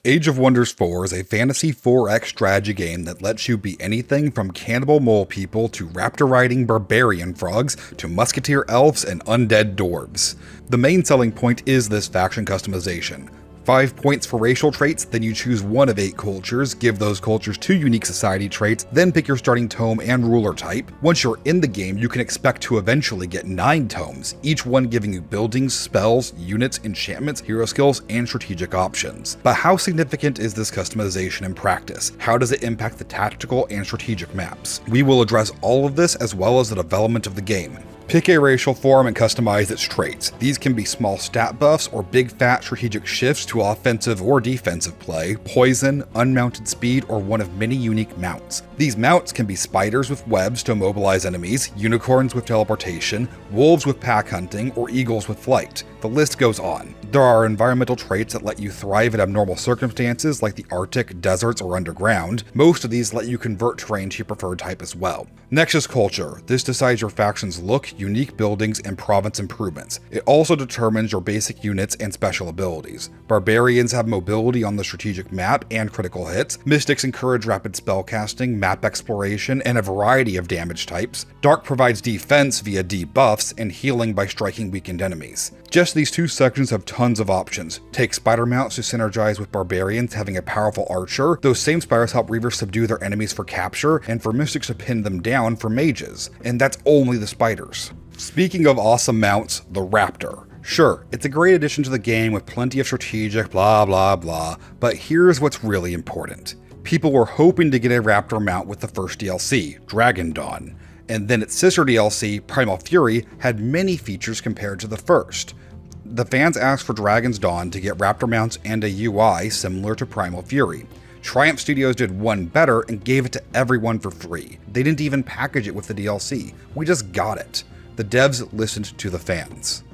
Age of Wonders 4 is a fantasy 4X strategy game that lets you be anything from cannibal mole people to raptor-riding barbarian frogs to musketeer elves and undead dwarves. The main selling point is this faction customization. 5 points for racial traits, then you choose one of 8 cultures, give those cultures 2 unique society traits, then pick your starting tome and ruler type. Once you're in the game, you can expect to eventually get 9 tomes, each one giving you buildings, spells, units, enchantments, hero skills, and strategic options. But how significant is this customization in practice? How does it impact the tactical and strategic maps? We will address all of this as well as the development of the game. Pick a racial form and customize its traits. These can be small stat buffs or big fat strategic shifts to offensive or defensive play, poison, unmounted speed, or one of many unique mounts. These mounts can be spiders with webs to immobilize enemies, unicorns with teleportation, wolves with pack hunting, or eagles with flight. The list goes on. There are environmental traits that let you thrive in abnormal circumstances like the Arctic, deserts, or underground. Most of these let you convert terrain to your preferred type as well. Next is culture. This decides your faction's look, unique buildings, and province improvements. It also determines your basic units and special abilities. Barbarians have mobility on the strategic map and critical hits. Mystics encourage rapid spellcasting, map exploration, and a variety of damage types. Dark provides defense via debuffs and healing by striking weakened enemies. Just these 2 sections have tons of options. Take spider mounts to synergize with barbarians having a powerful archer. Those same spiders help reavers subdue their enemies for capture, and for mystics to pin them down for mages. And that's only the spiders. Speaking of awesome mounts, the raptor. Sure, it's a great addition to the game with plenty of strategic blah blah blah, but here's what's really important. People were hoping to get a raptor mount with the first DLC, Dragon Dawn, and then its sister DLC, Primal Fury, had many features compared to the first. The fans asked for Dragon's Dawn to get raptor mounts and a UI similar to Primal Fury. Triumph Studios did one better and gave it to everyone for free. They didn't even package it with the DLC. We just got it. The devs listened to the fans.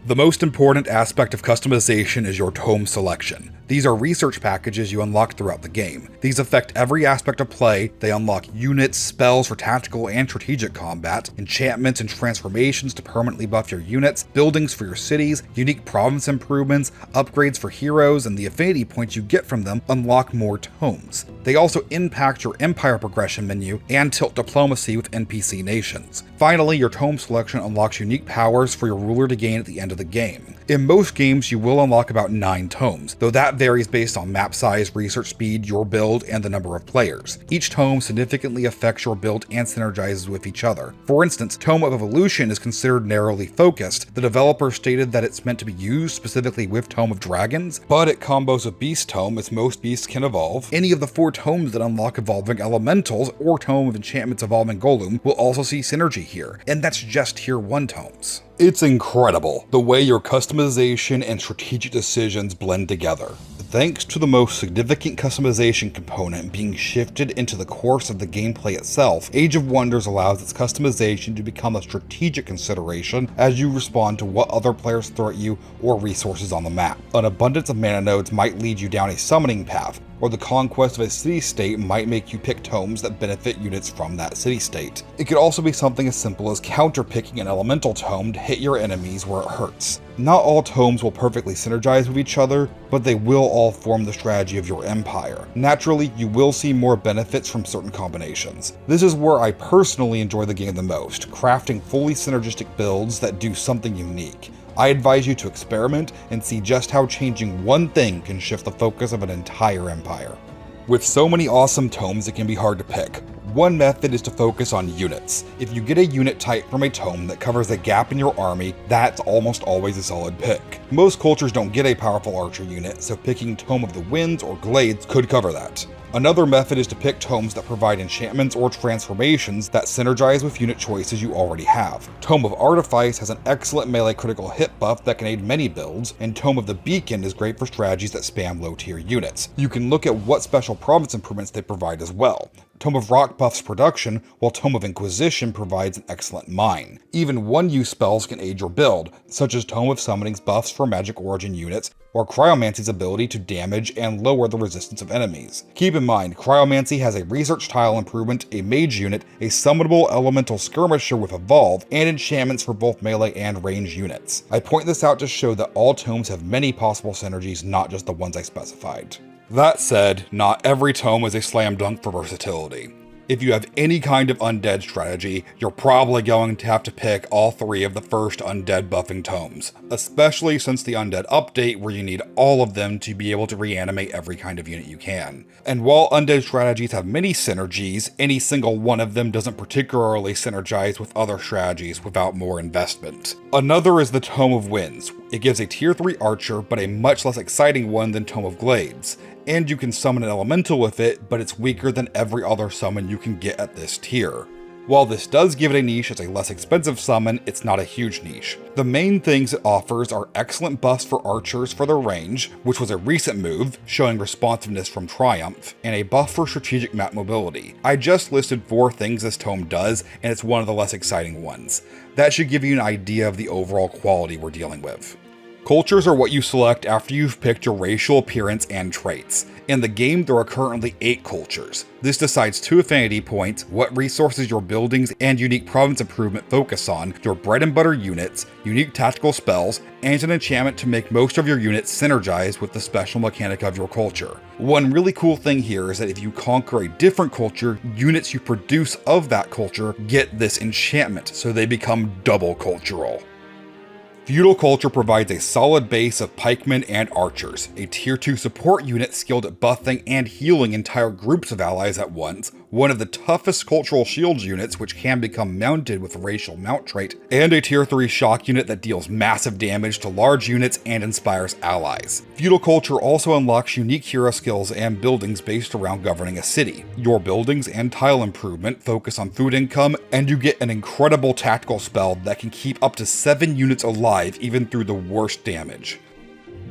The most important aspect of customization is your tome selection. These are research packages you unlock throughout the game. These affect every aspect of play. They unlock units, spells for tactical and strategic combat, enchantments and transformations to permanently buff your units, buildings for your cities, unique province improvements, upgrades for heroes, and the affinity points you get from them unlock more tomes. They also impact your empire progression menu and tilt diplomacy with NPC nations. Finally, your tome selection unlocks unique powers for your ruler to gain at the end of the game. In most games, you will unlock about 9 tomes, though that varies based on map size, research speed, your build, and the number of players. Each tome significantly affects your build and synergizes with each other. For instance, Tome of Evolution is considered narrowly focused. The developer stated that it's meant to be used specifically with Tome of Dragons, but it combos with Beast Tome as most beasts can evolve. Any of the 4 tomes that unlock evolving elementals or Tome of Enchantments evolving Golem will also see synergy here, and that's just Tier 1 tomes. It's incredible the way your customization and strategic decisions blend together. Thanks to the most significant customization component being shifted into the course of the gameplay itself, Age of Wonders allows its customization to become a strategic consideration as you respond to what other players throw at you or resources on the map. An abundance of mana nodes might lead you down a summoning path, or the conquest of a city-state might make you pick tomes that benefit units from that city-state. It could also be something as simple as counter-picking an elemental tome to hit your enemies where it hurts. Not all tomes will perfectly synergize with each other, but they will all form the strategy of your empire. Naturally, you will see more benefits from certain combinations. This is where I personally enjoy the game the most, crafting fully synergistic builds that do something unique. I advise you to experiment and see just how changing one thing can shift the focus of an entire empire. With so many awesome tomes, it can be hard to pick. One method is to focus on units. If you get a unit type from a tome that covers a gap in your army, that's almost always a solid pick. Most cultures don't get a powerful archer unit, so picking Tome of the Winds or Glades could cover that. Another method is to pick tomes that provide enchantments or transformations that synergize with unit choices you already have. Tome of Artifice has an excellent melee critical hit buff that can aid many builds, and Tome of the Beacon is great for strategies that spam low tier units. You can look at what special province improvements they provide as well. Tome of Rock buffs production, while Tome of Inquisition provides an excellent mine. Even one-use spells can aid your build, such as Tome of Summoning's buffs for magic origin units, or Cryomancy's ability to damage and lower the resistance of enemies. Keep in mind, Cryomancy has a research tile improvement, a mage unit, a summonable elemental skirmisher with Evolve, and enchantments for both melee and range units. I point this out to show that all tomes have many possible synergies, not just the ones I specified. That said, not every tome is a slam dunk for versatility. If you have any kind of undead strategy, you're probably going to have to pick all 3 of the first undead buffing tomes, especially since the undead update where you need all of them to be able to reanimate every kind of unit you can. And while undead strategies have many synergies, any single one of them doesn't particularly synergize with other strategies without more investment. Another is the Tome of Winds. It gives a tier 3 archer, but a much less exciting one than Tome of Glades. And you can summon an elemental with it, but it's weaker than every other summon you can get at this tier. While this does give it a niche as a less expensive summon, it's not a huge niche. The main things it offers are excellent buffs for archers for their range, which was a recent move, showing responsiveness from Triumph, and a buff for strategic map mobility. I just listed 4 things this tome does, and it's one of the less exciting ones. That should give you an idea of the overall quality we're dealing with. Cultures are what you select after you've picked your racial appearance and traits. In the game, there are currently 8 cultures. This decides 2 affinity points, what resources your buildings and unique province improvement focus on, your bread and butter units, unique tactical spells, and an enchantment to make most of your units synergize with the special mechanic of your culture. One really cool thing here is that if you conquer a different culture, units you produce of that culture get this enchantment, so they become double cultural. Feudal Culture provides a solid base of pikemen and archers, a tier 2 support unit skilled at buffing and healing entire groups of allies at once, one of the toughest cultural shields units which can become mounted with a racial mount trait, and a tier 3 shock unit that deals massive damage to large units and inspires allies. Feudal Culture also unlocks unique hero skills and buildings based around governing a city. Your buildings and tile improvement focus on food income, and you get an incredible tactical spell that can keep up to 7 units alive even through the worst damage.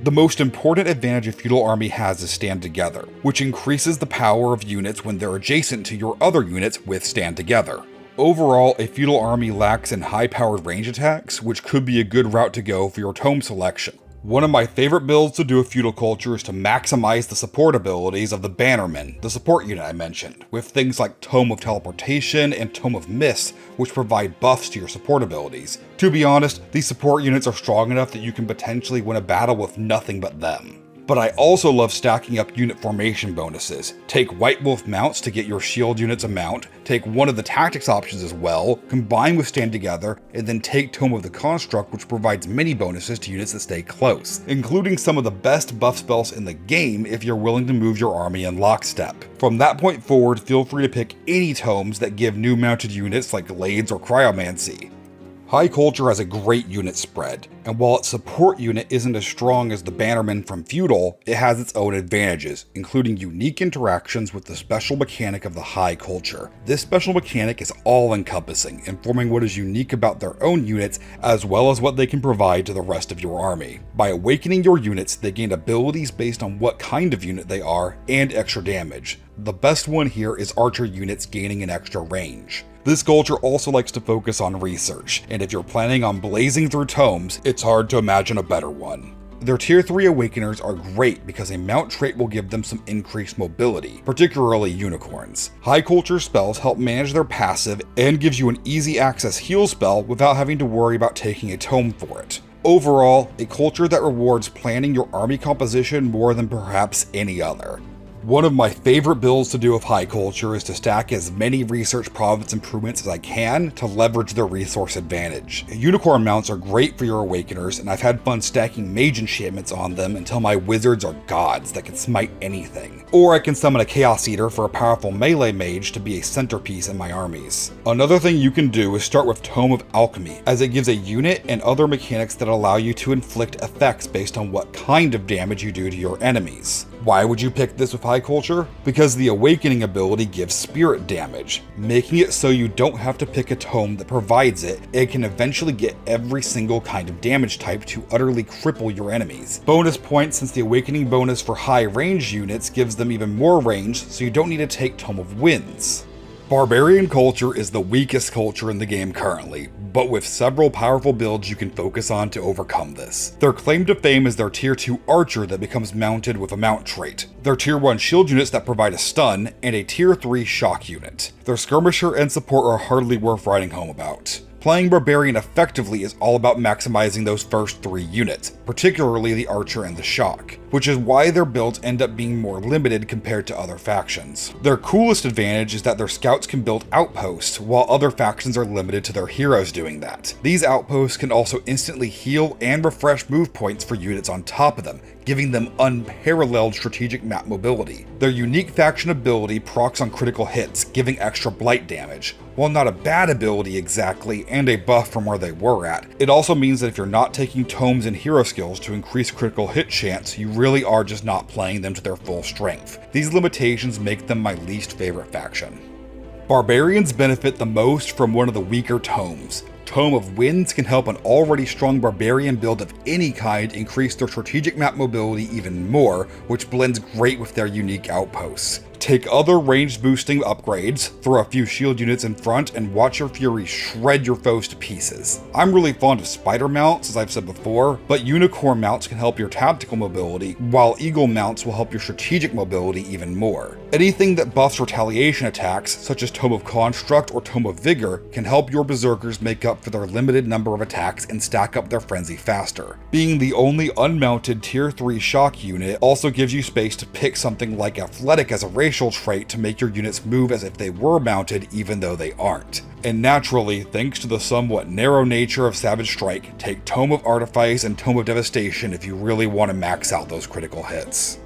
The most important advantage a feudal army has is Stand Together, which increases the power of units when they're adjacent to your other units with Stand Together. Overall, a feudal army lacks in high-powered range attacks, which could be a good route to go for your tome selection. One of my favorite builds to do with Feudal Culture is to maximize the support abilities of the Bannermen, the support unit I mentioned, with things like Tome of Teleportation and Tome of Mist, which provide buffs to your support abilities. To be honest, these support units are strong enough that you can potentially win a battle with nothing but them. But I also love stacking up unit formation bonuses. Take White Wolf mounts to get your shield units a mount, take one of the tactics options as well, combine with Stand Together, and then take Tome of the Construct, which provides many bonuses to units that stay close, including some of the best buff spells in the game if you're willing to move your army in lockstep. From that point forward, feel free to pick any tomes that give new mounted units like Glades or Cryomancy. High Culture has a great unit spread, and while its support unit isn't as strong as the Bannerman from Feudal, it has its own advantages, including unique interactions with the special mechanic of the High Culture. This special mechanic is all-encompassing, informing what is unique about their own units as well as what they can provide to the rest of your army. By awakening your units, they gain abilities based on what kind of unit they are, and extra damage. The best one here is archer units gaining an extra range. This culture also likes to focus on research, and if you're planning on blazing through tomes, it's hard to imagine a better one. Their tier 3 awakeners are great because a mount trait will give them some increased mobility, particularly unicorns. High culture spells help manage their passive and gives you an easy access heal spell without having to worry about taking a tome for it. Overall, a culture that rewards planning your army composition more than perhaps any other. One of my favorite builds to do with High Culture is to stack as many research province improvements as I can to leverage their resource advantage. Unicorn mounts are great for your awakeners, and I've had fun stacking mage enchantments on them until my wizards are gods that can smite anything. Or I can summon a Chaos Eater for a powerful melee mage to be a centerpiece in my armies. Another thing you can do is start with Tome of Alchemy, as it gives a unit and other mechanics that allow you to inflict effects based on what kind of damage you do to your enemies. Why would you pick this with high culture? Because the awakening ability gives spirit damage, making it so you don't have to pick a tome that provides it, and can eventually get every single kind of damage type to utterly cripple your enemies. Bonus points, since the awakening bonus for high range units gives them even more range, so you don't need to take Tome of Winds. Barbarian culture is the weakest culture in the game currently, but with several powerful builds you can focus on to overcome this. Their claim to fame is their tier 2 archer that becomes mounted with a mount trait, their tier 1 shield units that provide a stun, and a tier 3 shock unit. Their skirmisher and support are hardly worth writing home about. Playing Barbarian effectively is all about maximizing those first 3 units, particularly the Archer and the Shock, which is why their builds end up being more limited compared to other factions. Their coolest advantage is that their scouts can build outposts, while other factions are limited to their heroes doing that. These outposts can also instantly heal and refresh move points for units on top of them, giving them unparalleled strategic map mobility. Their unique faction ability procs on critical hits, giving extra blight damage. While not a bad ability exactly, and a buff from where they were at, it also means that if you're not taking tomes and hero skills to increase critical hit chance, you really are just not playing them to their full strength. These limitations make them my least favorite faction. Barbarians benefit the most from one of the weaker tomes. Tome of Winds can help an already strong barbarian build of any kind increase their strategic map mobility even more, which blends great with their unique outposts. Take other ranged boosting upgrades, throw a few shield units in front, and watch your fury shred your foes to pieces. I'm really fond of spider mounts, as I've said before, but unicorn mounts can help your tactical mobility, while eagle mounts will help your strategic mobility even more. Anything that buffs retaliation attacks, such as Tome of Construct or Tome of Vigor, can help your berserkers make up for their limited number of attacks and stack up their frenzy faster. Being the only unmounted tier 3 shock unit also gives you space to pick something like Athletic as a racial trait to make your units move as if they were mounted even though they aren't. And naturally, thanks to the somewhat narrow nature of Savage Strike, take Tome of Artifice and Tome of Devastation if you really want to max out those critical hits.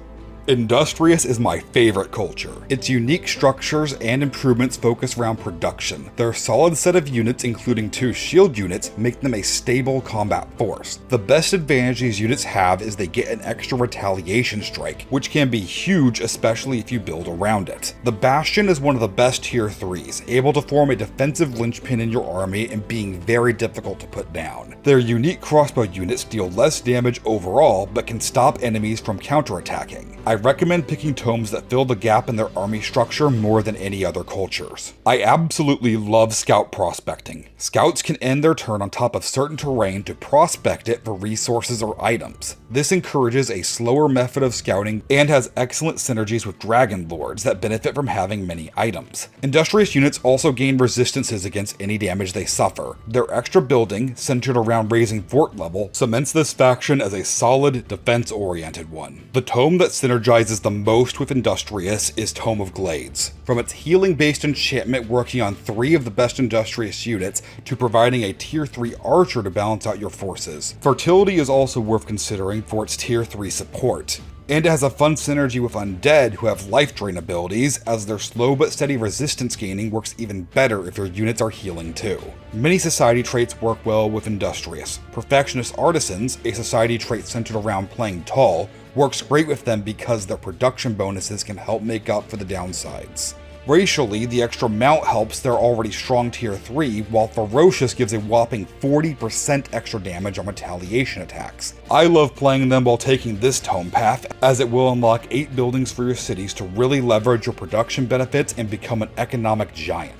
Industrious is my favorite culture. Its unique structures and improvements focus around production. Their solid set of units, including 2 shield units, make them a stable combat force. The best advantage these units have is they get an extra retaliation strike, which can be huge, especially if you build around it. The Bastion is one of the best tier 3s, able to form a defensive linchpin in your army and being very difficult to put down. Their unique crossbow units deal less damage overall, but can stop enemies from counterattacking. I recommend picking tomes that fill the gap in their army structure more than any other cultures. I absolutely love scout prospecting. Scouts can end their turn on top of certain terrain to prospect it for resources or items. This encourages a slower method of scouting and has excellent synergies with Dragon Lords that benefit from having many items. Industrious units also gain resistances against any damage they suffer. Their extra building, centered around raising fort level, cements this faction as a solid, defense-oriented one. The tome that synergizes the most with Industrious is Tome of Glades. From its healing-based enchantment working on 3 of the best Industrious units to providing a tier 3 archer to balance out your forces. Fertility is also worth considering for its tier 3 support. And it has a fun synergy with Undead, who have life drain abilities, as their slow but steady resistance gaining works even better if your units are healing too. Many society traits work well with Industrious. Perfectionist Artisans, a society trait centered around playing tall, works great with them because their production bonuses can help make up for the downsides. Racially, the extra mount helps their already strong tier 3, while Ferocious gives a whopping 40% extra damage on retaliation attacks. I love playing them while taking this tome path, as it will unlock 8 buildings for your cities to really leverage your production benefits and become an economic giant.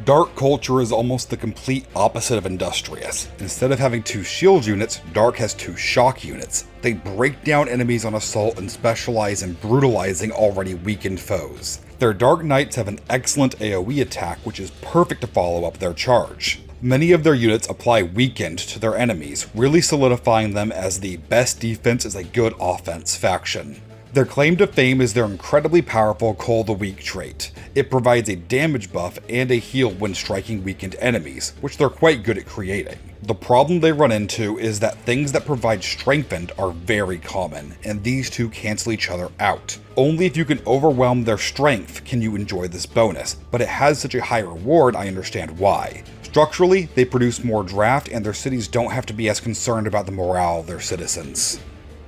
Dark culture is almost the complete opposite of Industrious. Instead of having 2 shield units, Dark has 2 shock units. They break down enemies on assault and specialize in brutalizing already weakened foes. Their Dark Knights have an excellent AoE attack, which is perfect to follow up their charge. Many of their units apply Weakened to their enemies, really solidifying them as the best defense is a good offense faction. Their claim to fame is their incredibly powerful Cull the Weak trait. It provides a damage buff and a heal when striking weakened enemies, which they're quite good at creating. The problem they run into is that things that provide strengthened are very common, and these two cancel each other out. Only if you can overwhelm their strength can you enjoy this bonus, but it has such a high reward I understand why. Structurally, they produce more draft and their cities don't have to be as concerned about the morale of their citizens.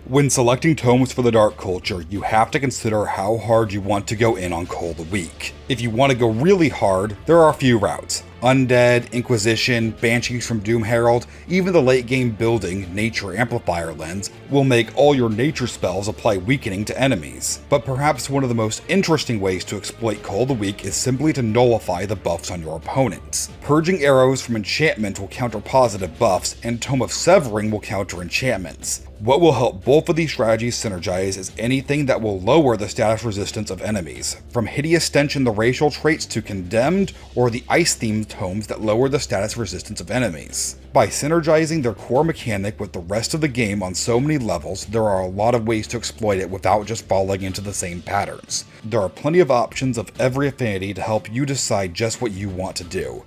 When selecting tomes for the Dark Culture, you have to consider how hard you want to go in on Call of the Week. If you want to go really hard, there are a few routes. Undead, Inquisition, Banshees from Doom Herald, even the late game building, Nature Amplifier Lens, will make all your nature spells apply weakening to enemies. But perhaps one of the most interesting ways to exploit Call of the Week is simply to nullify the buffs on your opponents. Purging Arrows from enchantment will counter positive buffs, and Tome of Severing will counter enchantments. What will help both of these strategies synergize is anything that will lower the status resistance of enemies, from Hideous Stench in the racial traits to Condemned, or the ice-themed tomes that lower the status resistance of enemies. By synergizing their core mechanic with the rest of the game on so many levels, there are a lot of ways to exploit it without just falling into the same patterns. There are plenty of options of every affinity to help you decide just what you want to do.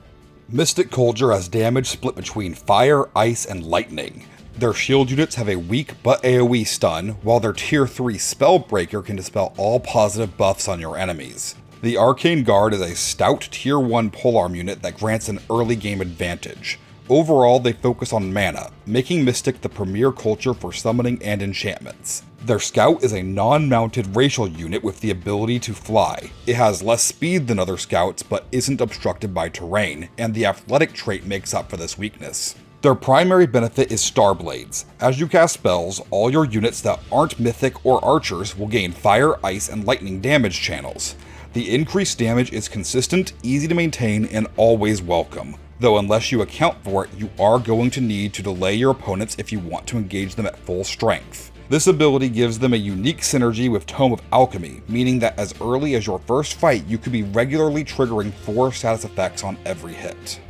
Mystic Culture has damage split between fire, ice, and lightning. Their shield units have a weak but AoE stun, while their tier 3 Spellbreaker can dispel all positive buffs on your enemies. The Arcane Guard is a stout tier 1 polearm unit that grants an early game advantage. Overall, they focus on mana, making Mystic the premier culture for summoning and enchantments. Their Scout is a non-mounted racial unit with the ability to fly. It has less speed than other Scouts, but isn't obstructed by terrain, and the athletic trait makes up for this weakness. Their primary benefit is Starblades. As you cast spells, all your units that aren't mythic or archers will gain fire, ice, and lightning damage channels. The increased damage is consistent, easy to maintain, and always welcome. Though unless you account for it, you are going to need to delay your opponents if you want to engage them at full strength. This ability gives them a unique synergy with Tome of Alchemy, meaning that as early as your first fight, you could be regularly triggering 4 status effects on every hit.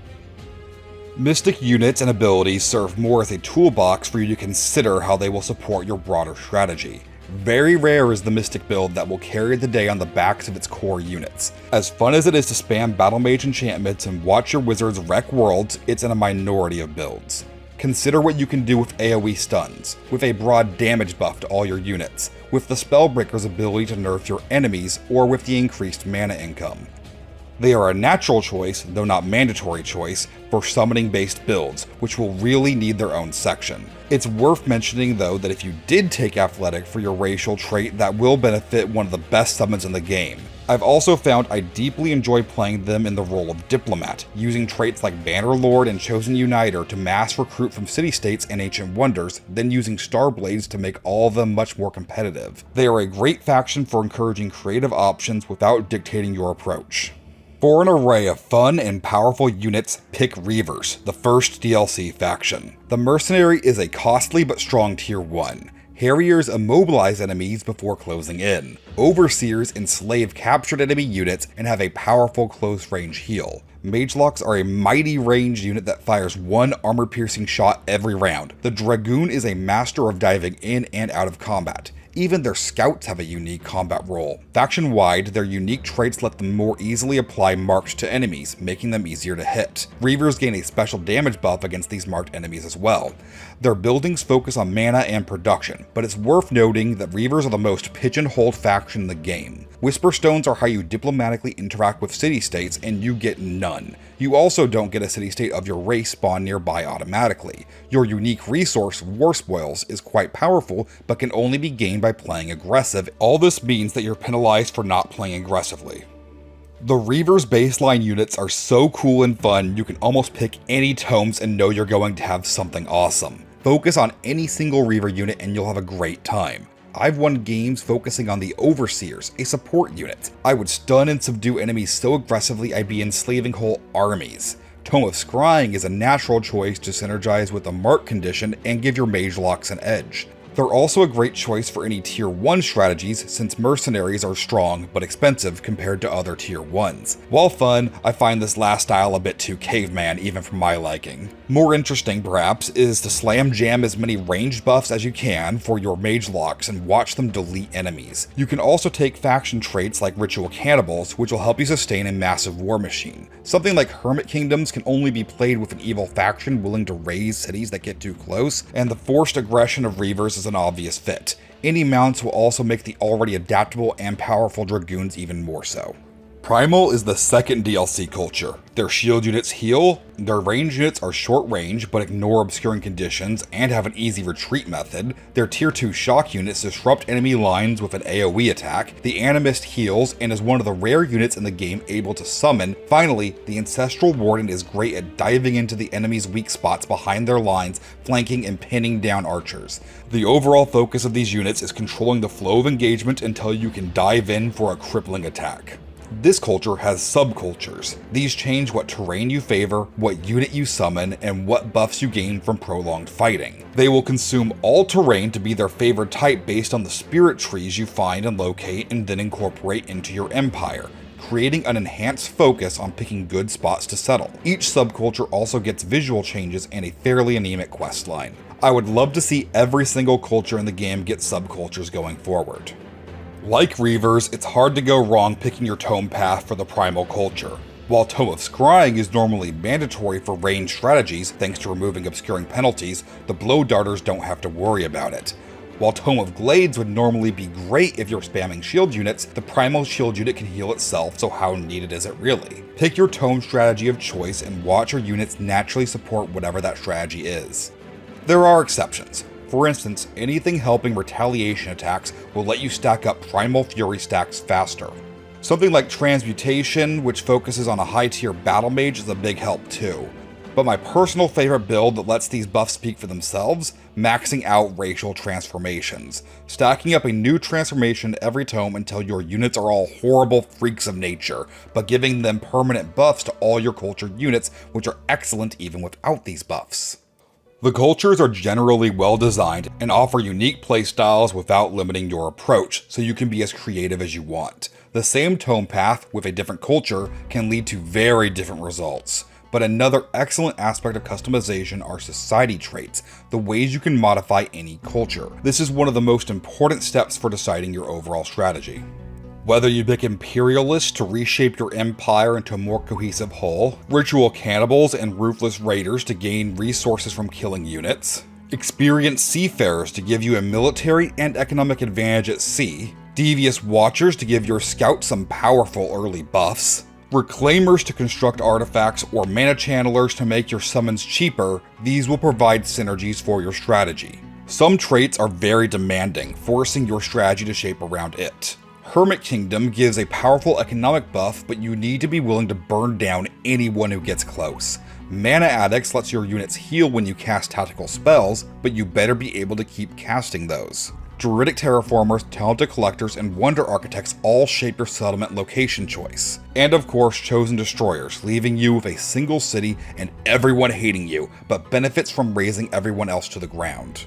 Mystic units and abilities serve more as a toolbox for you to consider how they will support your broader strategy. Very rare is the Mystic build that will carry the day on the backs of its core units. As fun as it is to spam Battle Mage enchantments and watch your wizards wreck worlds, it's in a minority of builds. Consider what you can do with AoE stuns, with a broad damage buff to all your units, with the Spellbreaker's ability to nerf your enemies, or with the increased mana income. They are a natural choice, though not mandatory choice, for summoning-based builds, which will really need their own section. It's worth mentioning though that if you did take Athletic for your racial trait, that will benefit one of the best summons in the game. I've also found I deeply enjoy playing them in the role of Diplomat, using traits like Bannerlord and Chosen Uniter to mass recruit from city-states and ancient wonders, then using Starblades to make all of them much more competitive. They are a great faction for encouraging creative options without dictating your approach. For an array of fun and powerful units, pick Reavers, the first DLC faction. The Mercenary is a costly but strong tier 1. Harriers immobilize enemies before closing in. Overseers enslave captured enemy units and have a powerful close-range heal. Magelocks are a mighty ranged unit that fires 1 armor-piercing shot every round. The Dragoon is a master of diving in and out of combat. Even their scouts have a unique combat role. Faction-wide, their unique traits let them more easily apply marked to enemies, making them easier to hit. Reavers gain a special damage buff against these marked enemies as well. Their buildings focus on mana and production, but it's worth noting that Reavers are the most pigeonholed faction in the game. Whisper Stones are how you diplomatically interact with city-states, and you get none. You also don't get a city-state of your race spawn nearby automatically. Your unique resource, War Spoils, is quite powerful, but can only be gained by playing aggressive. All this means that you're penalized for not playing aggressively. The Reavers baseline units are so cool and fun, you can almost pick any tomes and know you're going to have something awesome. Focus on any single Reaver unit and you'll have a great time. I've won games focusing on the Overseers, a support unit. I would stun and subdue enemies so aggressively I'd be enslaving whole armies. Tome of Scrying is a natural choice to synergize with the Mark condition and give your Magelocks an edge. They're also a great choice for any tier 1 strategies since mercenaries are strong but expensive compared to other tier 1s. While fun, I find this last style a bit too caveman even for my liking. More interesting perhaps is to slam jam as many ranged buffs as you can for your Magelocks and watch them delete enemies. You can also take faction traits like Ritual Cannibals, which will help you sustain a massive war machine. Something like Hermit Kingdoms can only be played with an evil faction willing to raise cities that get too close, and the forced aggression of Reavers is an obvious fit. Any mounts will also make the already adaptable and powerful Dragoons even more so. Primal is the second DLC culture. Their shield units heal, their range units are short range but ignore obscuring conditions and have an easy retreat method, their tier 2 shock units disrupt enemy lines with an AoE attack, the Animist heals and is one of the rare units in the game able to summon. Finally, the Ancestral Warden is great at diving into the enemy's weak spots behind their lines, flanking and pinning down archers. The overall focus of these units is controlling the flow of engagement until you can dive in for a crippling attack. This culture has subcultures. These change what terrain you favor, what unit you summon, and what buffs you gain from prolonged fighting. They will consume all terrain to be their favorite type based on the spirit trees you find and locate and then incorporate into your empire, creating an enhanced focus on picking good spots to settle. Each subculture also gets visual changes and a fairly anemic questline. I would love to see every single culture in the game get subcultures going forward. Like Reavers, it's hard to go wrong picking your tome path for the primal culture. While Tome of Scrying is normally mandatory for ranged strategies thanks to removing obscuring penalties, the blow darters don't have to worry about it. While Tome of Glades would normally be great if you're spamming shield units, the primal shield unit can heal itself, so how needed is it really? Pick your tome strategy of choice and watch your units naturally support whatever that strategy is. There are exceptions. For instance, anything helping retaliation attacks will let you stack up Primal Fury stacks faster. Something like Transmutation, which focuses on a high tier battle mage, is a big help too. But my personal favorite build that lets these buffs speak for themselves, maxing out racial transformations. Stacking up a new transformation every tome until your units are all horrible freaks of nature, but giving them permanent buffs to all your culture units, which are excellent even without these buffs. The cultures are generally well designed and offer unique playstyles without limiting your approach, so you can be as creative as you want. The same tome path with a different culture can lead to very different results. But another excellent aspect of customization are society traits, the ways you can modify any culture. This is one of the most important steps for deciding your overall strategy. Whether you pick Imperialists to reshape your empire into a more cohesive whole, Ritual Cannibals and Ruthless Raiders to gain resources from killing units, Experienced Seafarers to give you a military and economic advantage at sea, Devious Watchers to give your scouts some powerful early buffs, Reclaimers to construct artifacts, or Mana Channelers to make your summons cheaper, these will provide synergies for your strategy. Some traits are very demanding, forcing your strategy to shape around it. Hermit Kingdom gives a powerful economic buff, but you need to be willing to burn down anyone who gets close. Mana Addicts lets your units heal when you cast tactical spells, but you better be able to keep casting those. Druidic Terraformers, Talented Collectors, and Wonder Architects all shape your settlement location choice. And of course, Chosen Destroyers, leaving you with a single city and everyone hating you, but benefits from razing everyone else to the ground.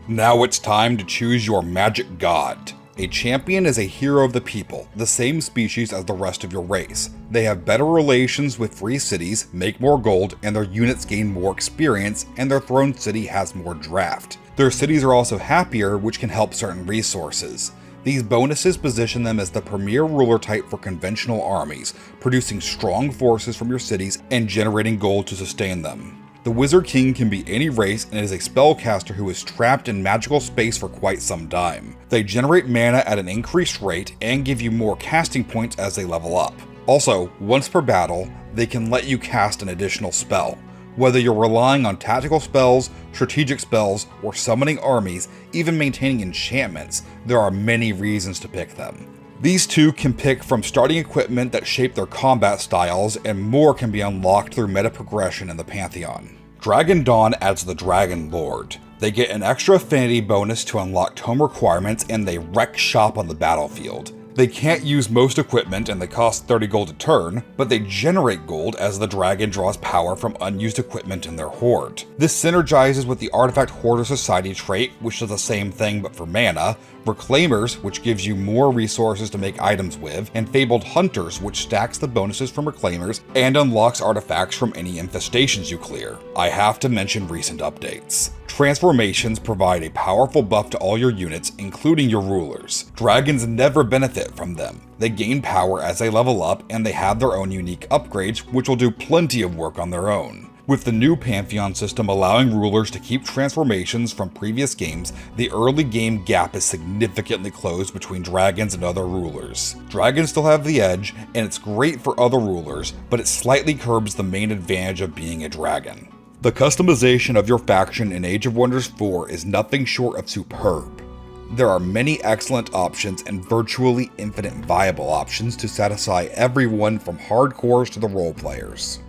Now it's time to choose your magic god. A champion is a hero of the people, the same species as the rest of your race. They have better relations with free cities, make more gold, and their units gain more experience, and their throne city has more draft. Their cities are also happier, which can help certain resources. These bonuses position them as the premier ruler type for conventional armies, producing strong forces from your cities and generating gold to sustain them. The Wizard King can be any race and is a spellcaster who is trapped in magical space for quite some time. They generate mana at an increased rate and give you more casting points as they level up. Also, once per battle, they can let you cast an additional spell. Whether you're relying on tactical spells, strategic spells, or summoning armies, even maintaining enchantments, there are many reasons to pick them. These two can pick from starting equipment that shape their combat styles, and more can be unlocked through meta progression in the Pantheon. Dragon Dawn adds the Dragon Lord. They get an extra affinity bonus to unlock tome requirements, and they wreck shop on the battlefield. They can't use most equipment and they cost 30 gold a turn, but they generate gold as the dragon draws power from unused equipment in their hoard. This synergizes with the Artifact Hoarder Society trait, which does the same thing but for mana, Reclaimers, which gives you more resources to make items with, and Fabled Hunters, which stacks the bonuses from Reclaimers and unlocks artifacts from any infestations you clear. I have to mention recent updates. Transformations provide a powerful buff to all your units, including your rulers. Dragons never benefit from them. They gain power as they level up, and they have their own unique upgrades, which will do plenty of work on their own. With the new Pantheon system allowing rulers to keep transformations from previous games, the early game gap is significantly closed between dragons and other rulers. Dragons still have the edge, and it's great for other rulers, but it slightly curbs the main advantage of being a dragon. The customization of your faction in Age of Wonders 4 is nothing short of superb. There are many excellent options and virtually infinite viable options to satisfy everyone from hardcores to the role players.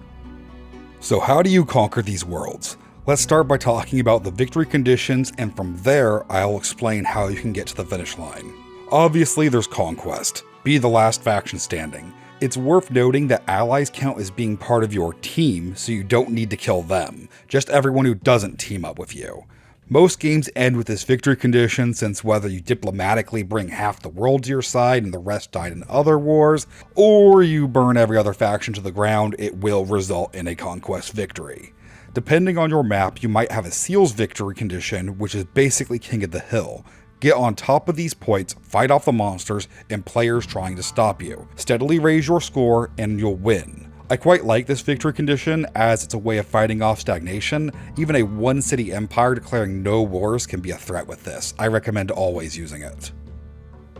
So how do you conquer these worlds? Let's start by talking about the victory conditions, and from there I'll explain how you can get to the finish line. Obviously there's conquest. Be the last faction standing. It's worth noting that allies count as being part of your team, so you don't need to kill them, just everyone who doesn't team up with you. Most games end with this victory condition, since whether you diplomatically bring half the world to your side and the rest died in other wars, or you burn every other faction to the ground, it will result in a conquest victory. Depending on your map, you might have a Seals victory condition, which is basically King of the Hill. Get on top of these points, fight off the monsters and players trying to stop you. Steadily raise your score and you'll win. I quite like this victory condition as it's a way of fighting off stagnation. Even a one city empire declaring no wars can be a threat with this. I recommend always using it.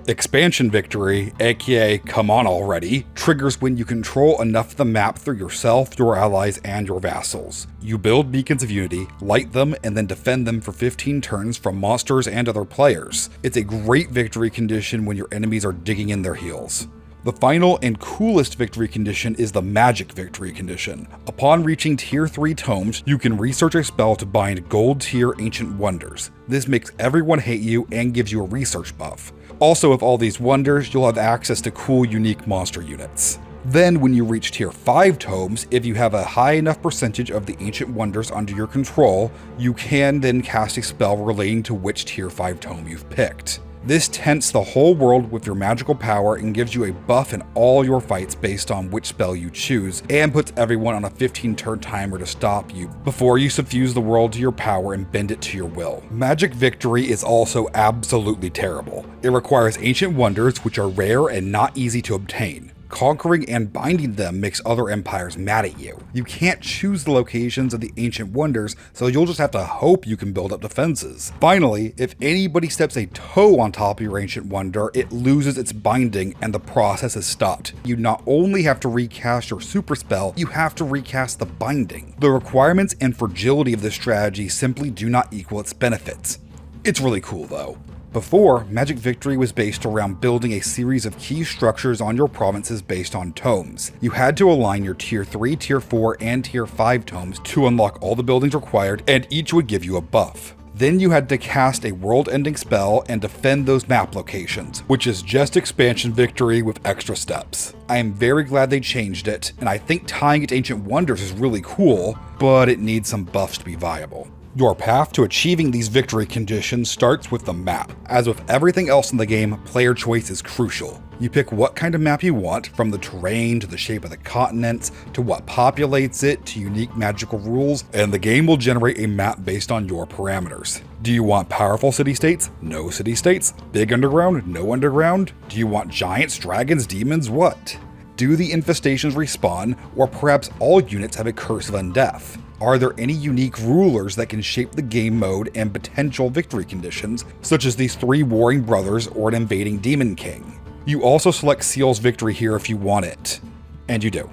Expansion victory, aka come on already, triggers when you control enough of the map through yourself, your allies, and your vassals. You build beacons of unity, light them, and then defend them for 15 turns from monsters and other players. It's a great victory condition when your enemies are digging in their heels. The final and coolest victory condition is the magic victory condition. Upon reaching tier 3 tomes, you can research a spell to bind gold tier ancient wonders. This makes everyone hate you and gives you a research buff. Also, with all these wonders, you'll have access to cool unique monster units. Then when you reach tier 5 tomes, if you have a high enough percentage of the ancient wonders under your control, you can then cast a spell relating to which tier 5 tome you've picked. This tents the whole world with your magical power and gives you a buff in all your fights based on which spell you choose, and puts everyone on a 15 turn timer to stop you before you suffuse the world to your power and bend it to your will. Magic victory is also absolutely terrible. It requires ancient wonders, which are rare and not easy to obtain. Conquering and binding them makes other empires mad at you. You can't choose the locations of the ancient wonders, so you'll just have to hope you can build up defenses. Finally, if anybody steps a toe on top of your ancient wonder, it loses its binding and the process is stopped. You not only have to recast your super spell, you have to recast the binding. The requirements and fragility of this strategy simply do not equal its benefits. It's really cool though. Before, Magic Victory was based around building a series of key structures on your provinces based on tomes. You had to align your tier 3, tier 4, and tier 5 tomes to unlock all the buildings required, and each would give you a buff. Then you had to cast a world-ending spell and defend those map locations, which is just Expansion Victory with extra steps. I am very glad they changed it, and I think tying it to Ancient Wonders is really cool, but it needs some buffs to be viable. Your path to achieving these victory conditions starts with the map. As with everything else in the game, player choice is crucial. You pick what kind of map you want, from the terrain to the shape of the continents, to what populates it, to unique magical rules, and the game will generate a map based on your parameters. Do you want powerful city-states? No city-states? Big underground? No underground? Do you want giants, dragons, demons? What? Do the infestations respawn, or perhaps all units have a curse of undeath? Are there any unique rulers that can shape the game mode and potential victory conditions, such as these 3 warring brothers or an invading demon king? You also select Seal's victory here if you want it, and you do.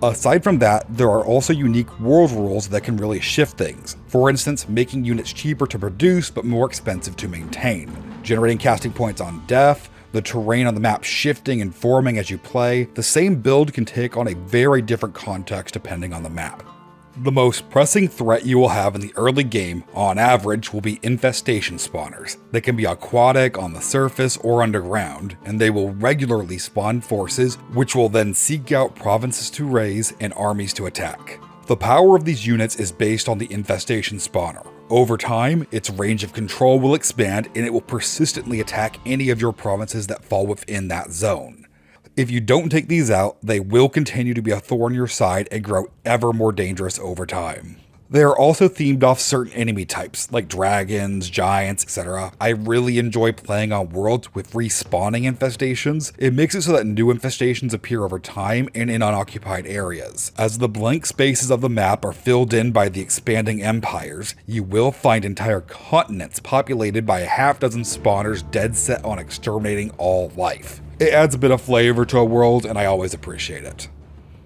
Aside from that, there are also unique world rules that can really shift things. For instance, making units cheaper to produce but more expensive to maintain, generating casting points on death, the terrain on the map shifting and forming as you play. The same build can take on a very different context depending on the map. The most pressing threat you will have in the early game, on average, will be infestation spawners. They can be aquatic, on the surface, or underground, and they will regularly spawn forces, which will then seek out provinces to raise and armies to attack. The power of these units is based on the infestation spawner. Over time, its range of control will expand and it will persistently attack any of your provinces that fall within that zone. If you don't take these out, they will continue to be a thorn in your side and grow ever more dangerous over time. They are also themed off certain enemy types, like dragons, giants, etc. I really enjoy playing on worlds with respawning infestations. It makes it so that new infestations appear over time and in unoccupied areas. As the blank spaces of the map are filled in by the expanding empires, you will find entire continents populated by a half dozen spawners dead set on exterminating all life. It adds a bit of flavor to a world, and I always appreciate it.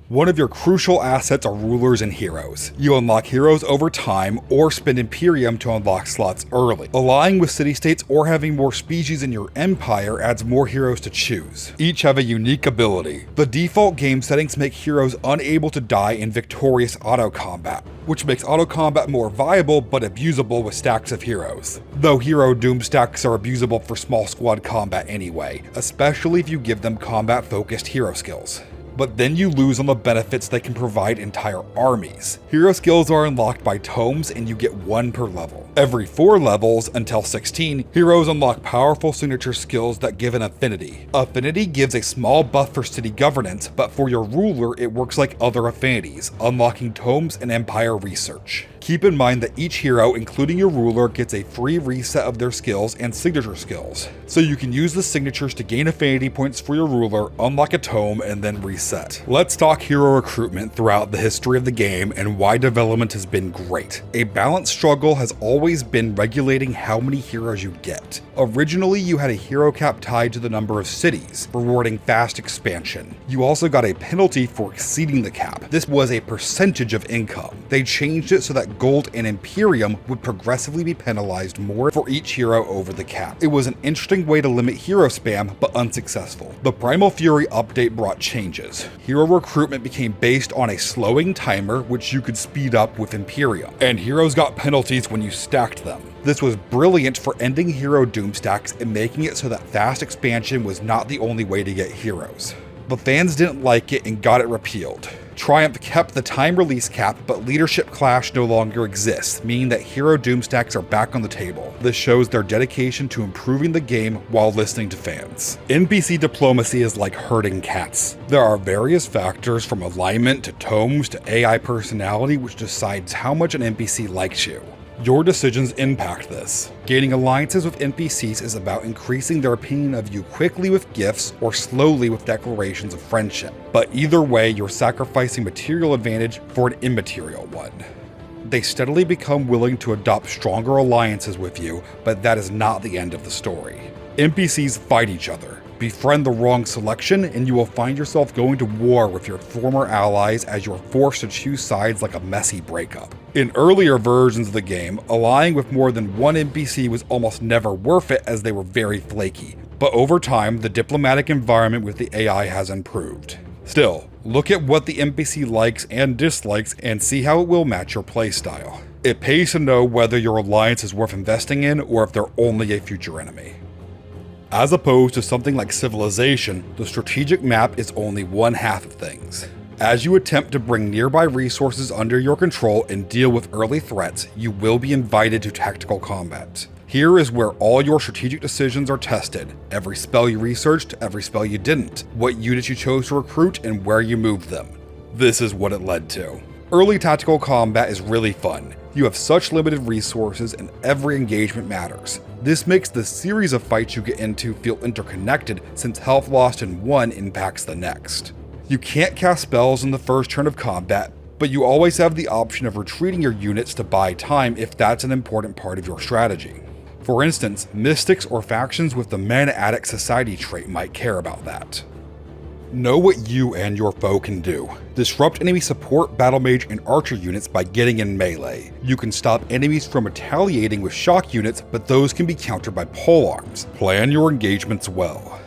One of your crucial assets are rulers and heroes. You unlock heroes over time or spend Imperium to unlock slots early. Aligning with city-states or having more species in your empire adds more heroes to choose. Each have a unique ability. The default game settings make heroes unable to die in victorious auto combat, which makes auto combat more viable but abusable with stacks of heroes. Though hero doom stacks are abusable for small squad combat anyway, especially if you give them combat-focused hero skills. But then you lose on the benefits they can provide entire armies. Hero skills are unlocked by tomes and you get 1 per level. Every 4 levels, until 16, heroes unlock powerful signature skills that give an affinity. Affinity gives a small buff for city governance, but for your ruler it works like other affinities, unlocking tomes and empire research. Keep in mind that each hero, including your ruler, gets a free reset of their skills and signature skills, so you can use the signatures to gain affinity points for your ruler, unlock a tome, and then reset. Let's talk hero recruitment throughout the history of the game and why development has been great. A balanced struggle has always been regulating how many heroes you get. Originally, you had a hero cap tied to the number of cities, rewarding fast expansion. You also got a penalty for exceeding the cap. This was a percentage of income. They changed it so that gold and Imperium would progressively be penalized more for each hero over the cap. It was an interesting way to limit hero spam, but unsuccessful. The Primal Fury update brought changes. Hero recruitment became based on a slowing timer, which you could speed up with Imperium, and heroes got penalties when you stacked them. This was brilliant for ending hero doom stacks and making it so that fast expansion was not the only way to get heroes. But fans didn't like it and got it repealed. Triumph kept the time release cap, but leadership clash no longer exists, meaning that hero doom stacks are back on the table. This shows their dedication to improving the game while listening to fans. NPC diplomacy is like herding cats. There are various factors from alignment to tomes to AI personality which decides how much an NPC likes you. Your decisions impact this. Gaining alliances with NPCs is about increasing their opinion of you quickly with gifts or slowly with declarations of friendship. But either way, you're sacrificing material advantage for an immaterial one. They steadily become willing to adopt stronger alliances with you, but that is not the end of the story. NPCs fight each other. Befriend the wrong selection, and you will find yourself going to war with your former allies as you're forced to choose sides like a messy breakup. In earlier versions of the game, allying with more than one NPC was almost never worth it as they were very flaky, but over time, the diplomatic environment with the AI has improved. Still, look at what the NPC likes and dislikes and see how it will match your playstyle. It pays to know whether your alliance is worth investing in or if they're only a future enemy. As opposed to something like Civilization, the strategic map is only one half of things. As you attempt to bring nearby resources under your control and deal with early threats, you will be invited to tactical combat. Here is where all your strategic decisions are tested. Every spell you researched, every spell you didn't, what units you chose to recruit, and where you moved them. This is what it led to. Early tactical combat is really fun. You have such limited resources and every engagement matters. This makes the series of fights you get into feel interconnected since health lost in one impacts the next. You can't cast spells in the first turn of combat, but you always have the option of retreating your units to buy time if that's an important part of your strategy. For instance, mystics or factions with the Mana Addict Society trait might care about that. Know what you and your foe can do. Disrupt enemy support, battle mage, and archer units by getting in melee. You can stop enemies from retaliating with shock units, but those can be countered by polearms. Plan your engagements well.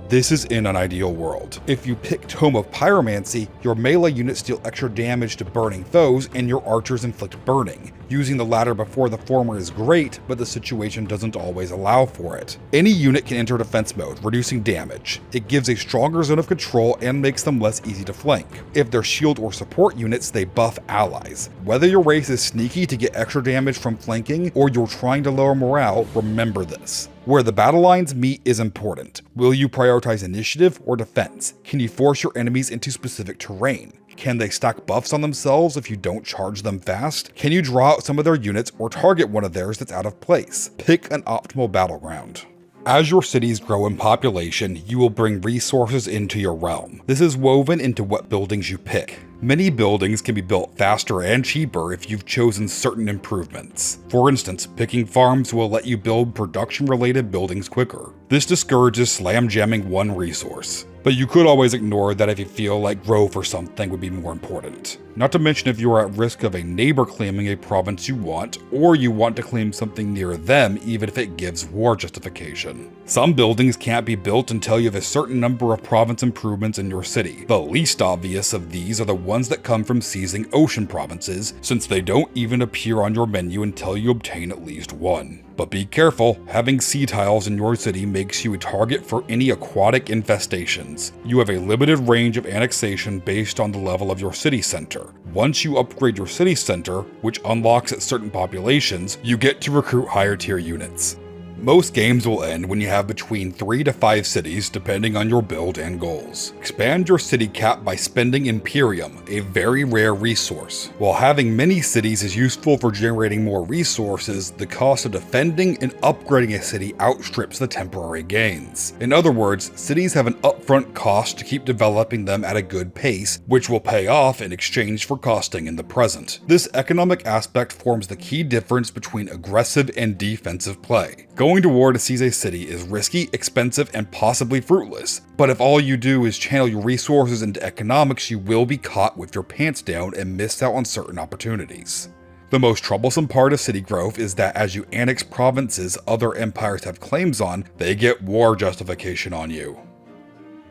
This is in an ideal world. If you pick Tome of Pyromancy, your melee units deal extra damage to burning foes and your archers inflict burning. Using the latter before the former is great, but the situation doesn't always allow for it. Any unit can enter defense mode, reducing damage. It gives a stronger zone of control and makes them less easy to flank. If they're shield or support units, they buff allies. Whether your race is sneaky to get extra damage from flanking or you're trying to lower morale, remember this. Where the battle lines meet is important. Will you prioritize initiative or defense? Can you force your enemies into specific terrain? Can they stack buffs on themselves if you don't charge them fast? Can you draw out some of their units or target one of theirs that's out of place? Pick an optimal battleground. As your cities grow in population, you will bring resources into your realm. This is woven into what buildings you pick. Many buildings can be built faster and cheaper if you've chosen certain improvements. For instance, picking farms will let you build production-related buildings quicker. This discourages slam jamming one resource. But you could always ignore that if you feel like growth or something would be more important. Not to mention if you are at risk of a neighbor claiming a province you want, or you want to claim something near them even if it gives war justification. Some buildings can't be built until you have a certain number of province improvements in your city. The least obvious of these are the ones that come from seizing ocean provinces, since they don't even appear on your menu until you obtain at least one. But be careful, having sea tiles in your city makes you a target for any aquatic infestations. You have a limited range of annexation based on the level of your city center. Once you upgrade your city center, which unlocks at certain populations, you get to recruit higher tier units. Most games will end when you have between 3 to 5 cities depending on your build and goals. Expand your city cap by spending Imperium, a very rare resource. While having many cities is useful for generating more resources, the cost of defending and upgrading a city outstrips the temporary gains. In other words, cities have an upfront cost to keep developing them at a good pace, which will pay off in exchange for costing in the present. This economic aspect forms the key difference between aggressive and defensive play. Going to war to seize a city is risky, expensive, and possibly fruitless, but if all you do is channel your resources into economics, you will be caught with your pants down and miss out on certain opportunities. The most troublesome part of city growth is that as you annex provinces other empires have claims on, they get war justification on you.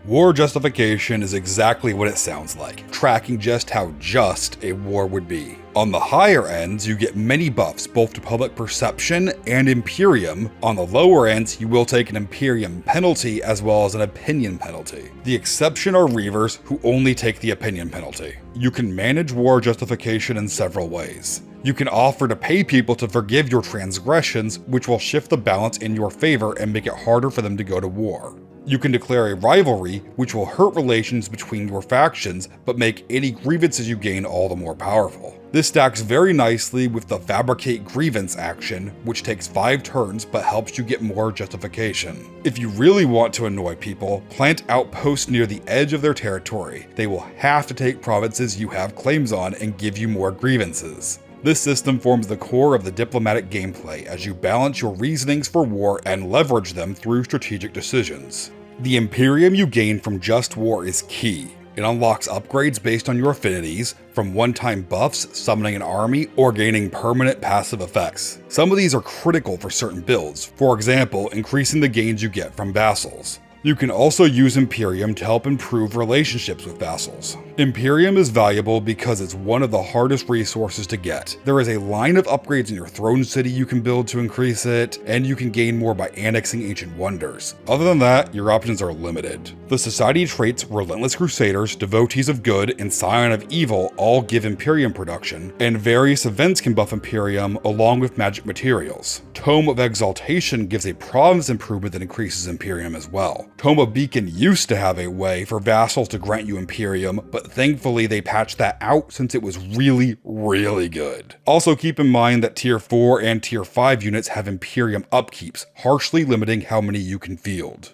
War justification is exactly what it sounds like, tracking just how just a war would be. On the higher ends, you get many buffs both to public perception and Imperium. On the lower ends, you will take an Imperium penalty as well as an opinion penalty. The exception are Reavers, who only take the opinion penalty. You can manage war justification in several ways. You can offer to pay people to forgive your transgressions, which will shift the balance in your favor and make it harder for them to go to war. You can declare a rivalry, which will hurt relations between your factions, but make any grievances you gain all the more powerful. This stacks very nicely with the Fabricate Grievance action, which takes 5 turns but helps you get more justification. If you really want to annoy people, plant outposts near the edge of their territory. They will have to take provinces you have claims on and give you more grievances. This system forms the core of the diplomatic gameplay as you balance your reasonings for war and leverage them through strategic decisions. The Imperium you gain from just war is key. It unlocks upgrades based on your affinities, from one-time buffs, summoning an army, or gaining permanent passive effects. Some of these are critical for certain builds, for example, increasing the gains you get from vassals. You can also use Imperium to help improve relationships with vassals. Imperium is valuable because it's one of the hardest resources to get. There is a line of upgrades in your throne city you can build to increase it, and you can gain more by annexing ancient wonders. Other than that, your options are limited. The society traits Relentless Crusaders, Devotees of Good, and Scion of Evil all give Imperium production, and various events can buff Imperium along with magic materials. Tome of Exaltation gives a province improvement that increases Imperium as well. Tome of Beacon used to have a way for vassals to grant you Imperium, but thankfully they patched that out since it was really good. Also keep in mind that tier 4 and tier 5 units have Imperium upkeeps, harshly limiting how many you can field.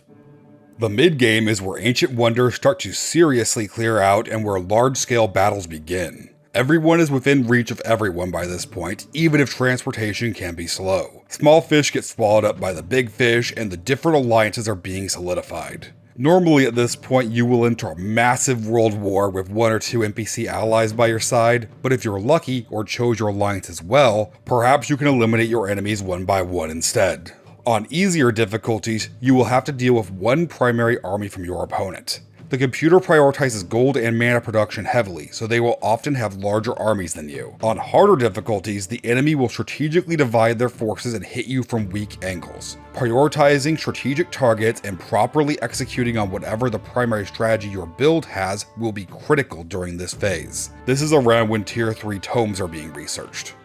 The mid-game is where ancient wonders start to seriously clear out and where large-scale battles begin. Everyone is within reach of everyone by this point, even if transportation can be slow. Small fish get swallowed up by the big fish, and the different alliances are being solidified. Normally at this point you will enter a massive world war with 1 or 2 NPC allies by your side, but if you're lucky or chose your alliance as well, perhaps you can eliminate your enemies one by one instead. On easier difficulties, you will have to deal with one primary army from your opponent. The computer prioritizes gold and mana production heavily, so they will often have larger armies than you. On harder difficulties, the enemy will strategically divide their forces and hit you from weak angles. Prioritizing strategic targets and properly executing on whatever the primary strategy your build has will be critical during this phase. This is around when tier 3 tomes are being researched.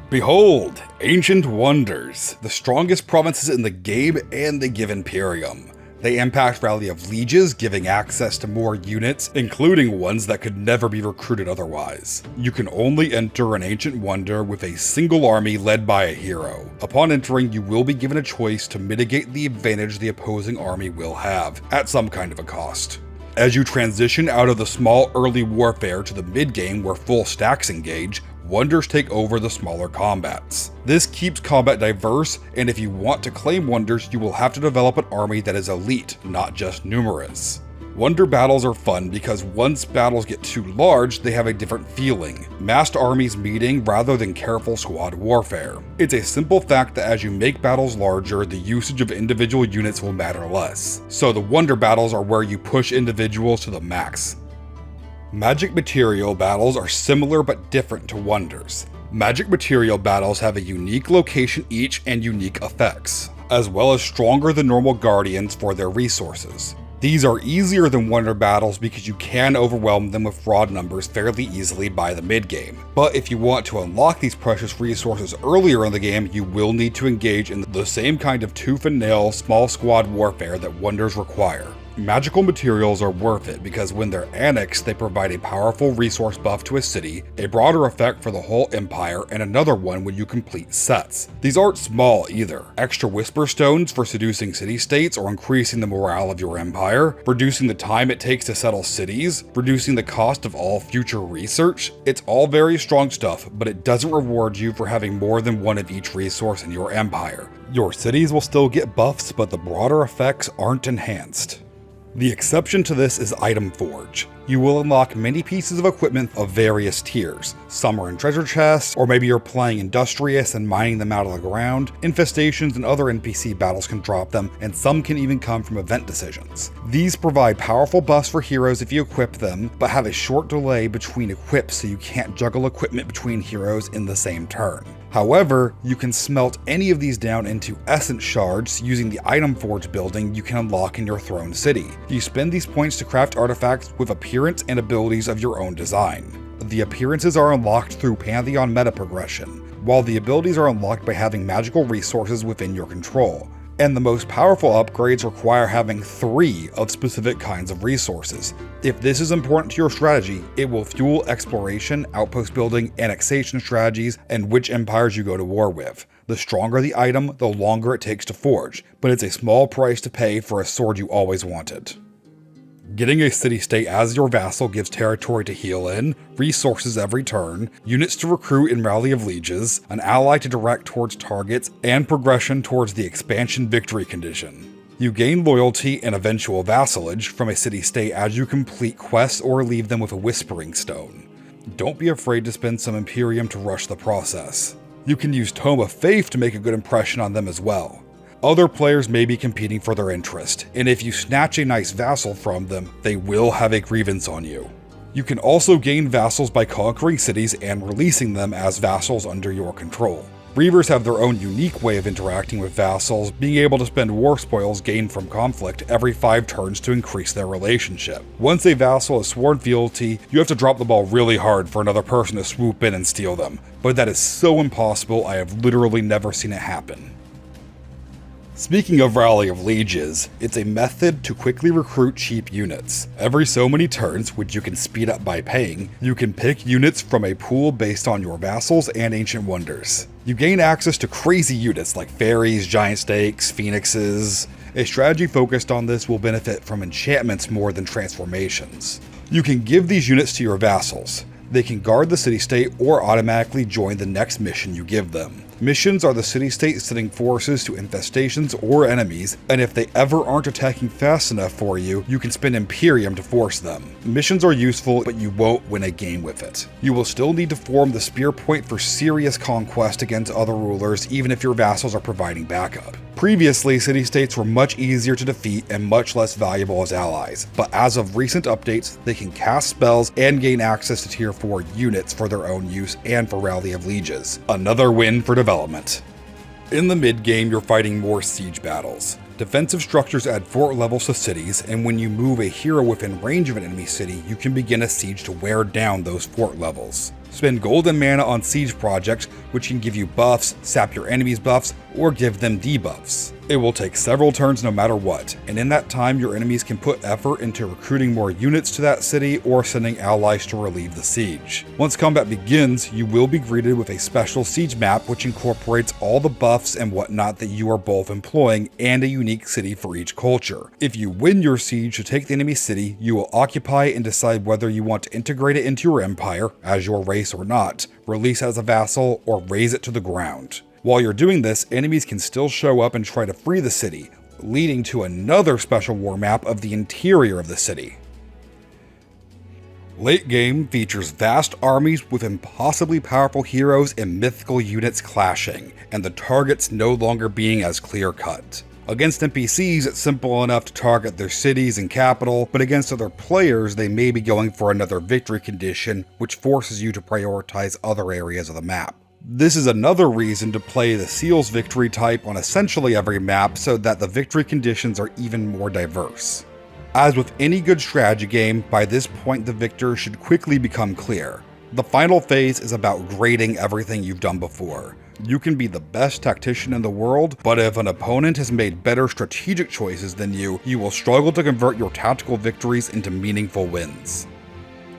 Behold, Ancient Wonders, the strongest provinces in the game, and they give Imperium. They impact Rally of Lieges, giving access to more units, including ones that could never be recruited otherwise. You can only enter an Ancient Wonder with a single army led by a hero. Upon entering, you will be given a choice to mitigate the advantage the opposing army will have, at some kind of a cost. As you transition out of the small early warfare to the mid-game where full stacks engage, Wonders take over the smaller combats. This keeps combat diverse, and if you want to claim Wonders, you will have to develop an army that is elite, not just numerous. Wonder battles are fun because once battles get too large, they have a different feeling. Massed armies meeting rather than careful squad warfare. It's a simple fact that as you make battles larger, the usage of individual units will matter less. So the Wonder battles are where you push individuals to the max. Magic material battles are similar but different to Wonders. Magic material battles have a unique location each and unique effects, as well as stronger than normal guardians for their resources. These are easier than Wonder battles because you can overwhelm them with raw numbers fairly easily by the mid-game. But if you want to unlock these precious resources earlier in the game, you will need to engage in the same kind of tooth and nail small squad warfare that Wonders require. Magical materials are worth it because when they're annexed, they provide a powerful resource buff to a city, a broader effect for the whole empire, and another one when you complete sets. These aren't small either. Extra Whisper Stones for seducing city-states or increasing the morale of your empire, reducing the time it takes to settle cities, reducing the cost of all future research. It's all very strong stuff, but it doesn't reward you for having more than one of each resource in your empire. Your cities will still get buffs, but the broader effects aren't enhanced. The exception to this is Item Forge. You will unlock many pieces of equipment of various tiers. Some are in treasure chests, or maybe you're playing industrious and mining them out of the ground. Infestations and other NPC battles can drop them, and some can even come from event decisions. These provide powerful buffs for heroes if you equip them, but have a short delay between equips so you can't juggle equipment between heroes in the same turn. However, you can smelt any of these down into essence shards using the Item Forge building you can unlock in your throne city. You spend these points to craft artifacts with appearance and abilities of your own design. The appearances are unlocked through Pantheon meta progression, while the abilities are unlocked by having magical resources within your control. And the most powerful upgrades require having 3 of specific kinds of resources. If this is important to your strategy, it will fuel exploration, outpost building, annexation strategies, and which empires you go to war with. The stronger the item, the longer it takes to forge, but it's a small price to pay for a sword you always wanted. Getting a city-state as your vassal gives territory to heal in, resources every turn, units to recruit in Rally of Lieges, an ally to direct towards targets, and progression towards the expansion victory condition. You gain loyalty and eventual vassalage from a city-state as you complete quests or leave them with a Whispering Stone. Don't be afraid to spend some Imperium to rush the process. You can use Tome of Faith to make a good impression on them as well. Other players may be competing for their interest, and if you snatch a nice vassal from them, they will have a grievance on you. You can also gain vassals by conquering cities and releasing them as vassals under your control. Reavers have their own unique way of interacting with vassals, being able to spend war spoils gained from conflict every 5 turns to increase their relationship. Once a vassal has sworn fealty, you have to drop the ball really hard for another person to swoop in and steal them, but that is so impossible I have literally never seen it happen. Speaking of Rally of Lieges, it's a method to quickly recruit cheap units. Every so many turns, which you can speed up by paying, you can pick units from a pool based on your vassals and Ancient Wonders. You gain access to crazy units like fairies, giant stakes, phoenixes. A strategy focused on this will benefit from enchantments more than transformations. You can give these units to your vassals. They can guard the city-state or automatically join the next mission you give them. Missions are the city-state sending forces to infestations or enemies, and if they ever aren't attacking fast enough for you, you can spend Imperium to force them. Missions are useful, but you won't win a game with it. You will still need to form the spear point for serious conquest against other rulers, even if your vassals are providing backup. Previously, city-states were much easier to defeat and much less valuable as allies, but as of recent updates, they can cast spells and gain access to tier 4 units for their own use and for Rally of Lieges. Another win for development. In the mid-game, you're fighting more siege battles. Defensive structures add fort levels to cities, and when you move a hero within range of an enemy city, you can begin a siege to wear down those fort levels. Spend golden mana on siege projects, which can give you buffs, sap your enemies' buffs, or give them debuffs. It will take several turns no matter what, and in that time your enemies can put effort into recruiting more units to that city or sending allies to relieve the siege. Once combat begins, you will be greeted with a special siege map which incorporates all the buffs and whatnot that you are both employing and a unique city for each culture. If you win your siege to take the enemy city, you will occupy and decide whether you want to integrate it into your empire, as your race or not, release it as a vassal, or raze it to the ground. While you're doing this, enemies can still show up and try to free the city, leading to another special war map of the interior of the city. Late game features vast armies with impossibly powerful heroes and mythical units clashing, and the targets no longer being as clear-cut. Against NPCs, it's simple enough to target their cities and capital, but against other players, they may be going for another victory condition, which forces you to prioritize other areas of the map. This is another reason to play the Seals victory type on essentially every map so that the victory conditions are even more diverse. As with any good strategy game, by this point the victor should quickly become clear. The final phase is about grading everything you've done before. You can be the best tactician in the world, but if an opponent has made better strategic choices than you, you will struggle to convert your tactical victories into meaningful wins.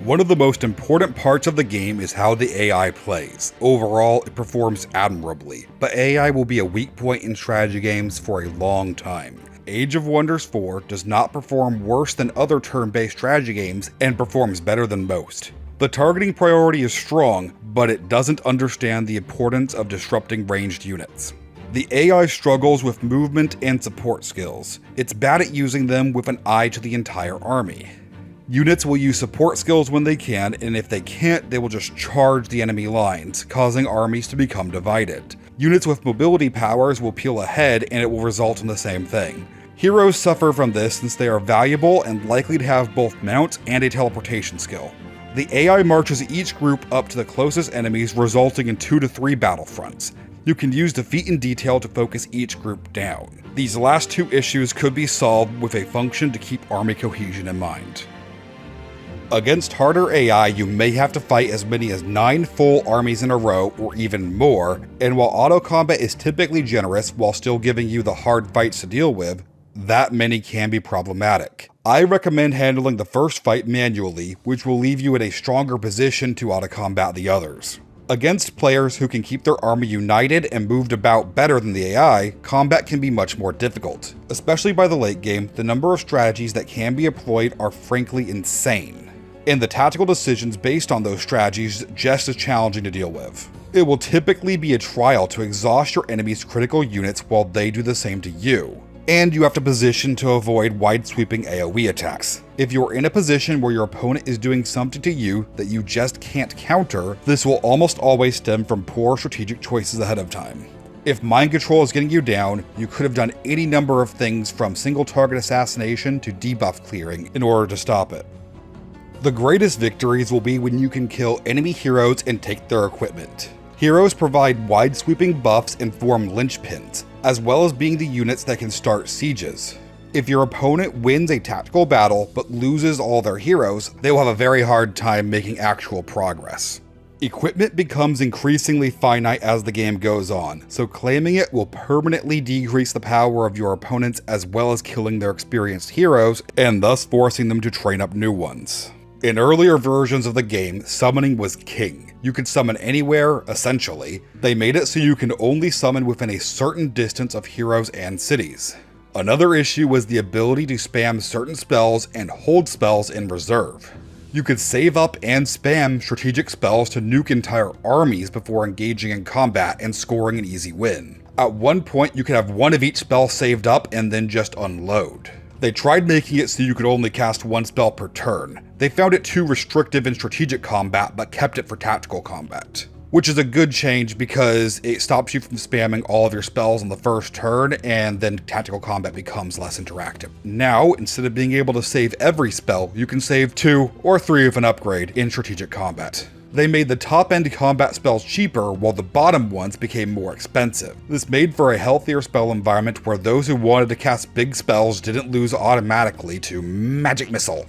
One of the most important parts of the game is how the AI plays. Overall, it performs admirably, but AI will be a weak point in strategy games for a long time. Age of Wonders 4 does not perform worse than other turn-based strategy games and performs better than most. The targeting priority is strong, but it doesn't understand the importance of disrupting ranged units. The AI struggles with movement and support skills. It's bad at using them with an eye to the entire army. Units will use support skills when they can, and if they can't, they will just charge the enemy lines, causing armies to become divided. Units with mobility powers will peel ahead, and it will result in the same thing. Heroes suffer from this since they are valuable and likely to have both mount and a teleportation skill. The AI marches each group up to the closest enemies, resulting in 2 to 3 battlefronts. You can use defeat in detail to focus each group down. These last two issues could be solved with a function to keep army cohesion in mind. Against harder AI, you may have to fight as many as 9 full armies in a row or even more, and while auto combat is typically generous while still giving you the hard fights to deal with, that many can be problematic. I recommend handling the first fight manually, which will leave you in a stronger position to auto combat the others. Against players who can keep their army united and moved about better than the AI, combat can be much more difficult. Especially by the late game, the number of strategies that can be employed are frankly insane, and the tactical decisions based on those strategies just as challenging to deal with. It will typically be a trial to exhaust your enemy's critical units while they do the same to you, and you have to position to avoid wide-sweeping AoE attacks. If you're in a position where your opponent is doing something to you that you just can't counter, this will almost always stem from poor strategic choices ahead of time. If mind control is getting you down, you could have done any number of things from single target assassination to debuff clearing in order to stop it. The greatest victories will be when you can kill enemy heroes and take their equipment. Heroes provide wide-sweeping buffs and form linchpins, as well as being the units that can start sieges. If your opponent wins a tactical battle but loses all their heroes, they will have a very hard time making actual progress. Equipment becomes increasingly finite as the game goes on, so claiming it will permanently decrease the power of your opponents as well as killing their experienced heroes and thus forcing them to train up new ones. In earlier versions of the game, summoning was king. You could summon anywhere, essentially. They made it so you can only summon within a certain distance of heroes and cities. Another issue was the ability to spam certain spells and hold spells in reserve. You could save up and spam strategic spells to nuke entire armies before engaging in combat and scoring an easy win. At one point, you could have one of each spell saved up and then just unload. They tried making it so you could only cast one spell per turn. They found it too restrictive in strategic combat but kept it for tactical combat, which is a good change because it stops you from spamming all of your spells on the first turn and then tactical combat becomes less interactive. Now, instead of being able to save every spell, you can save 2 or 3 of an upgrade in strategic combat. They made the top-end combat spells cheaper while the bottom ones became more expensive. This made for a healthier spell environment where those who wanted to cast big spells didn't lose automatically to Magic Missile.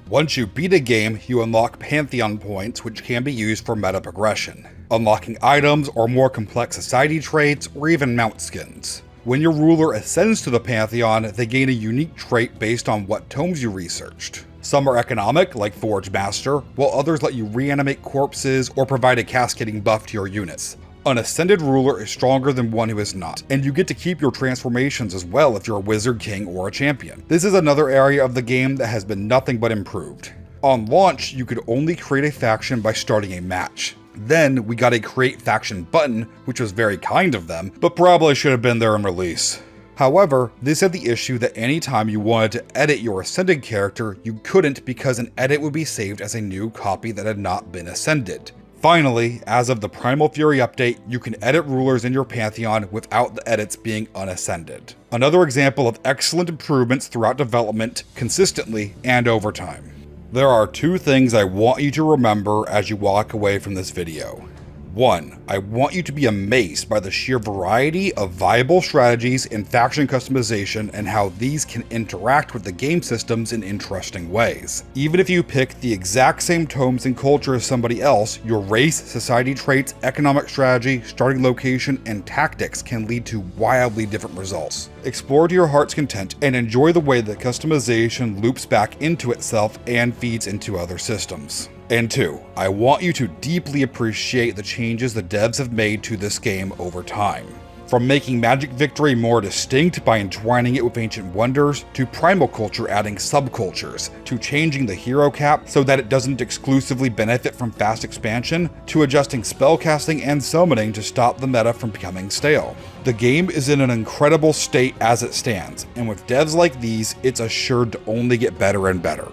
Once you beat a game, you unlock Pantheon points, which can be used for meta progression, unlocking items or more complex society traits or even mount skins. When your ruler ascends to the Pantheon, they gain a unique trait based on what tomes you researched. Some are economic, like Forge Master, while others let you reanimate corpses or provide a cascading buff to your units. An ascended ruler is stronger than one who is not, and you get to keep your transformations as well if you're a wizard, king, or a champion. This is another area of the game that has been nothing but improved. On launch, you could only create a faction by starting a match. Then we got a create faction button, which was very kind of them, but probably should have been there in release. However, this had the issue that anytime you wanted to edit your ascended character, you couldn't because an edit would be saved as a new copy that had not been ascended. Finally, as of the Primal Fury update, you can edit rulers in your Pantheon without the edits being unascended. Another example of excellent improvements throughout development, consistently and over time. There are two things I want you to remember as you walk away from this video. 1. I want you to be amazed by the sheer variety of viable strategies in faction customization and how these can interact with the game systems in interesting ways. Even if you pick the exact same tomes and culture as somebody else, your race, society traits, economic strategy, starting location, and tactics can lead to wildly different results. Explore to your heart's content and enjoy the way that customization loops back into itself and feeds into other systems. And 2, I want you to deeply appreciate the changes the devs have made to this game over time. From making Magic Victory more distinct by entwining it with ancient wonders, to Primal Culture adding subcultures, to changing the hero cap so that it doesn't exclusively benefit from fast expansion, to adjusting spellcasting and summoning to stop the meta from becoming stale. The game is in an incredible state as it stands, and with devs like these, it's assured to only get better and better.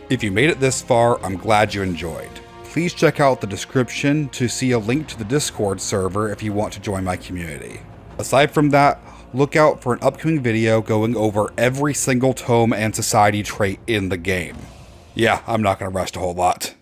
If you made it this far, I'm glad you enjoyed. Please check out the description to see a link to the Discord server if you want to join my community. Aside from that, look out for an upcoming video going over every single tome and society trait in the game. Yeah, I'm not going to rest a whole lot.